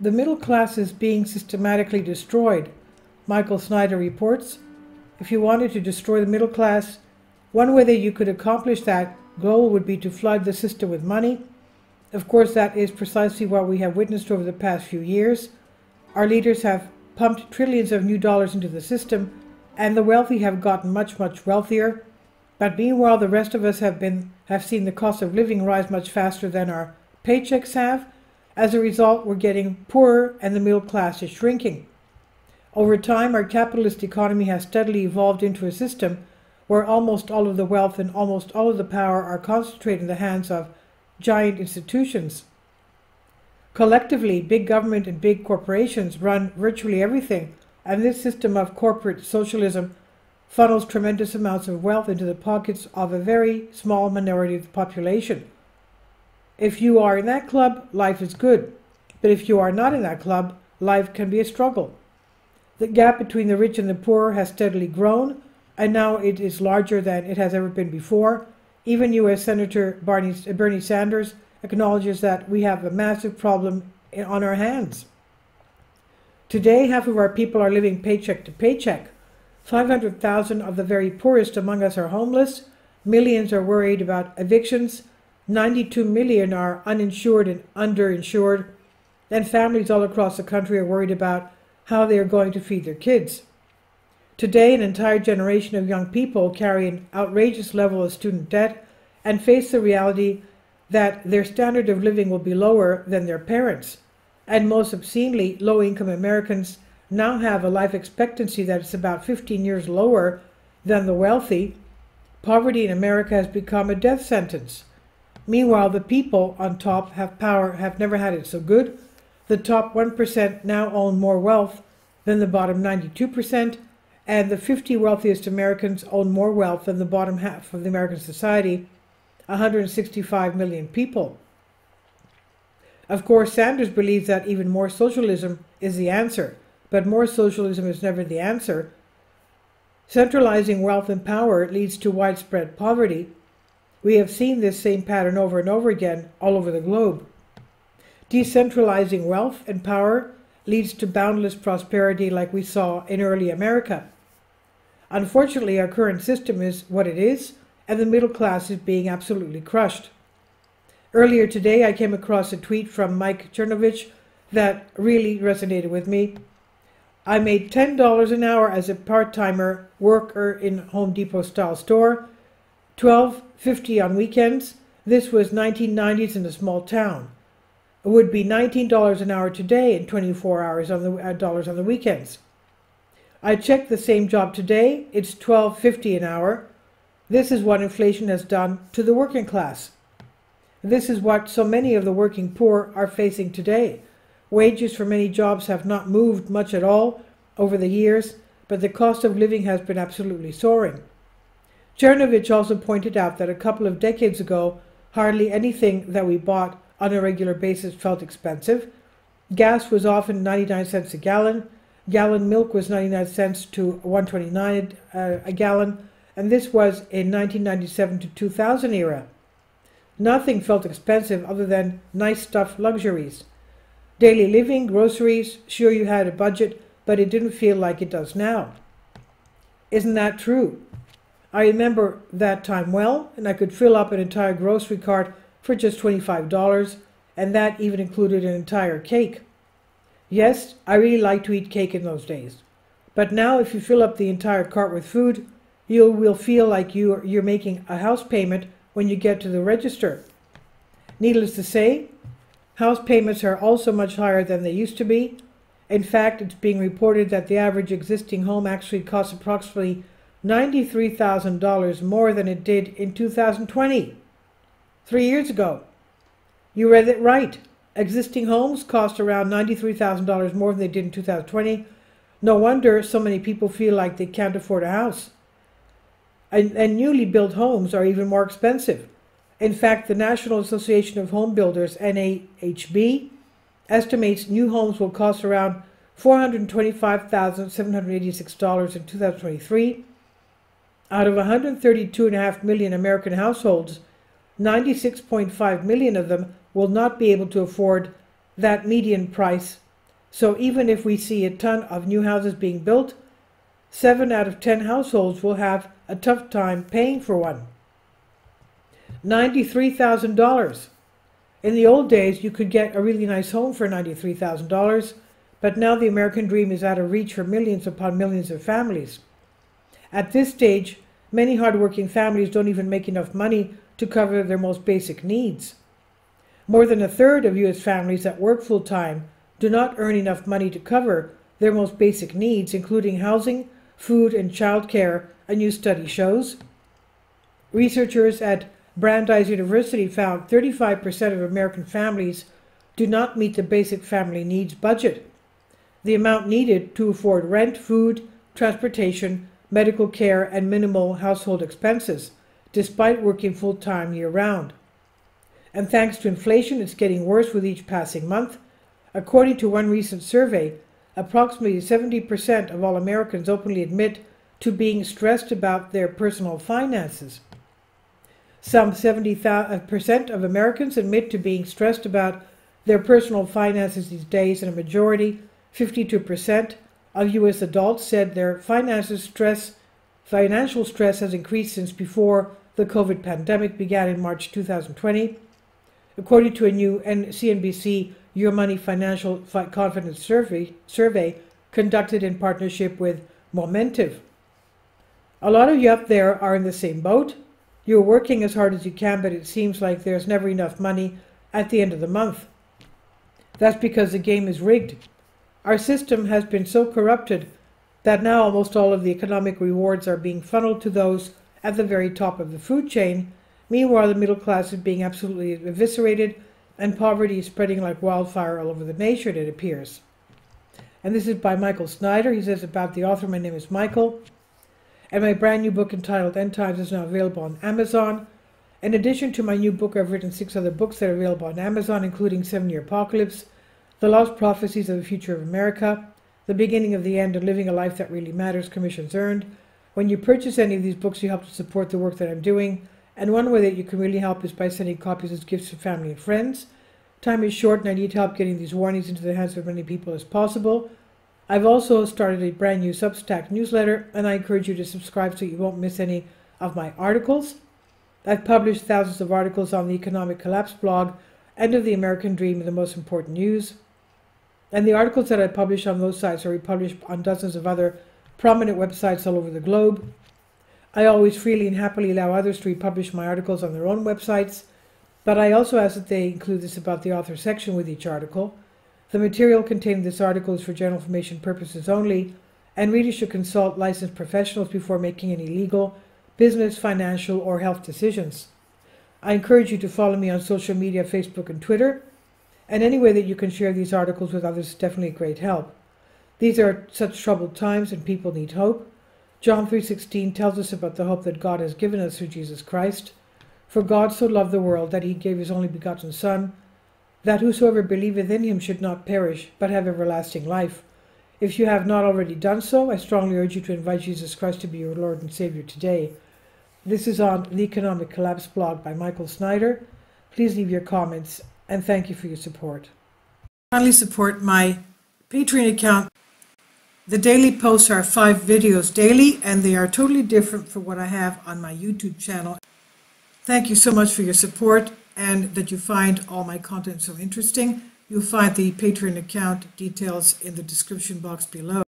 The middle class is being systematically destroyed, Michael Snyder reports. If you wanted to destroy the middle class, one way that you could accomplish that goal would be to flood the system with money. Of course, that is precisely what we have witnessed over the past few years. Our leaders have pumped trillions of new dollars into the system, and the wealthy have gotten much, much wealthier. But meanwhile, the rest of us have seen the cost of living rise much faster than our paychecks have. As a result, we're getting poorer and the middle class is shrinking. Over time, our capitalist economy has steadily evolved into a system where almost all of the wealth and almost all of the power are concentrated in the hands of giant institutions. Collectively, big government and big corporations run virtually everything, and this system of corporate socialism funnels tremendous amounts of wealth into the pockets of a very small minority of the population. If you are in that club, life is good. But if you are not in that club, life can be a struggle. The gap between the rich and the poor has steadily grown, and now it is larger than it has ever been before. Even U.S. Senator Bernie Sanders acknowledges that we have a massive problem on our hands. Today, half of our people are living paycheck to paycheck. 500,000 of the very poorest among us are homeless. Millions are worried about evictions. 92 million are uninsured and underinsured, and families all across the country are worried about how they are going to feed their kids. Today, an entire generation of young people carry an outrageous level of student debt and face the reality that their standard of living will be lower than their parents. And most obscenely, low-income Americans now have a life expectancy that is about 15 years lower than the wealthy. Poverty in America has become a death sentence. Meanwhile, the people on top have power, have never had it so good. The top 1% now own more wealth than the bottom 92%, and the 50 wealthiest Americans own more wealth than the bottom half of the American society, 165 million people. Of course, Sanders believes that even more socialism is the answer, but more socialism is never the answer. Centralizing wealth and power leads to widespread poverty. We have seen this same pattern over and over again all over the globe. Decentralizing wealth and power leads to boundless prosperity like we saw in early America. Unfortunately, our current system is what it is, and the middle class is being absolutely crushed. Earlier today, I came across a tweet from Mike Chernovich that really resonated with me. I made $10 an hour as a part-timer worker in Home Depot-style store, $12.50 on weekends. This was 1990s in a small town. It would be $19 an hour today and 24 hours on the weekends. I checked the same job today. It's $12.50 an hour. This is what inflation has done to the working class. This is what so many of the working poor are facing today. Wages for many jobs have not moved much at all over the years, but the cost of living has been absolutely soaring. Chernovich also pointed out that a couple of decades ago, hardly anything that we bought on a regular basis felt expensive. Gas was often 99 cents a gallon. Gallon milk was 99 cents to 129 a gallon, and this was in 1997 to 2000 era. Nothing felt expensive other than nice stuff luxuries. Daily living, groceries, sure you had a budget, but it didn't feel like it does now. Isn't that true? I remember that time well, and I could fill up an entire grocery cart for just $25, and that even included an entire cake. Yes, I really liked to eat cake in those days. But now if you fill up the entire cart with food, you will feel like you're making a house payment when you get to the register. Needless to say, house payments are also much higher than they used to be. In fact, it's being reported that the average existing home actually costs approximately $93,000 more than it did in 2020, 3 years ago. You read it right. Existing homes cost around $93,000 more than they did in 2020. No wonder so many people feel like they can't afford a house. And newly built homes are even more expensive. In fact, the National Association of Home Builders, NAHB, estimates new homes will cost around $425,786 in 2023. Out of 132.5 million American households, 96.5 million of them will not be able to afford that median price So even if we see a ton of new houses being built, 7 out of 10 households will have a tough time paying for one. $93,000. In the old days, you could get a really nice home for $93,000, but now the American dream is out of reach for millions upon millions of families. At this stage, many hardworking families don't even make enough money to cover their most basic needs. More than a third of U.S. families that work full-time do not earn enough money to cover their most basic needs, including housing, food, and child care, a new study shows. Researchers at Brandeis University found 35% of American families do not meet the basic family needs budget, the amount needed to afford rent, food, transportation, medical care, and minimal household expenses, despite working full-time year-round. And thanks to inflation, it's getting worse with each passing month. According to one recent survey, approximately 70% of all Americans openly admit to being stressed about their personal finances. Some 70% of Americans admit to being stressed about their personal finances these days, and a majority, 52%, of U.S. adults said their financial stress has increased since before the COVID pandemic began in March 2020. According to a new CNBC Your Money Financial Confidence survey conducted in partnership with Momentive. A lot of you up there are in the same boat. You're working as hard as you can, but it seems like there's never enough money at the end of the month. That's because the game is rigged. Our system has been so corrupted that now almost all of the economic rewards are being funneled to those at the very top of the food chain. Meanwhile, the middle class is being absolutely eviscerated, and poverty is spreading like wildfire all over the nation, it appears. And this is by Michael Snyder. He says about the author, my name is Michael, and my brand new book entitled End Times is now available on Amazon. In addition to my new book, I've written 6 other books that are available on Amazon, including 7-Year Apocalypse, The Lost Prophecies of the Future of America, The Beginning of the End, and Living a Life That Really Matters, commissions earned. When you purchase any of these books, you help to support the work that I'm doing, and one way that you can really help is by sending copies as gifts to family and friends. Time is short, and I need help getting these warnings into the hands of as many people as possible. I've also started a brand new Substack newsletter, and I encourage you to subscribe so you won't miss any of my articles. I've published thousands of articles on the Economic Collapse blog, End of the American Dream, and the most important news. And the articles that I publish on those sites are republished on dozens of other prominent websites all over the globe. I always freely and happily allow others to republish my articles on their own websites, but I also ask that they include this about the author section with each article. The material contained in this article is for general information purposes only, and readers should consult licensed professionals before making any legal, business, financial, or health decisions. I encourage you to follow me on social media, Facebook and Twitter, and any way that you can share these articles with others is definitely a great help. These are such troubled times and people need hope. John 3:16 tells us about the hope that God has given us through Jesus Christ. For God so loved the world that he gave his only begotten Son, that whosoever believeth in him should not perish, but have everlasting life. If you have not already done so, I strongly urge you to invite Jesus Christ to be your Lord and Savior today. This is on the Economic Collapse blog by Michael Snyder. Please leave your comments, and thank you for your support. Finally, support my Patreon account. The daily posts are 5 videos daily, and they are totally different from what I have on my YouTube channel. Thank you so much for your support and that you find all my content so interesting. You'll find the Patreon account details in the description box below.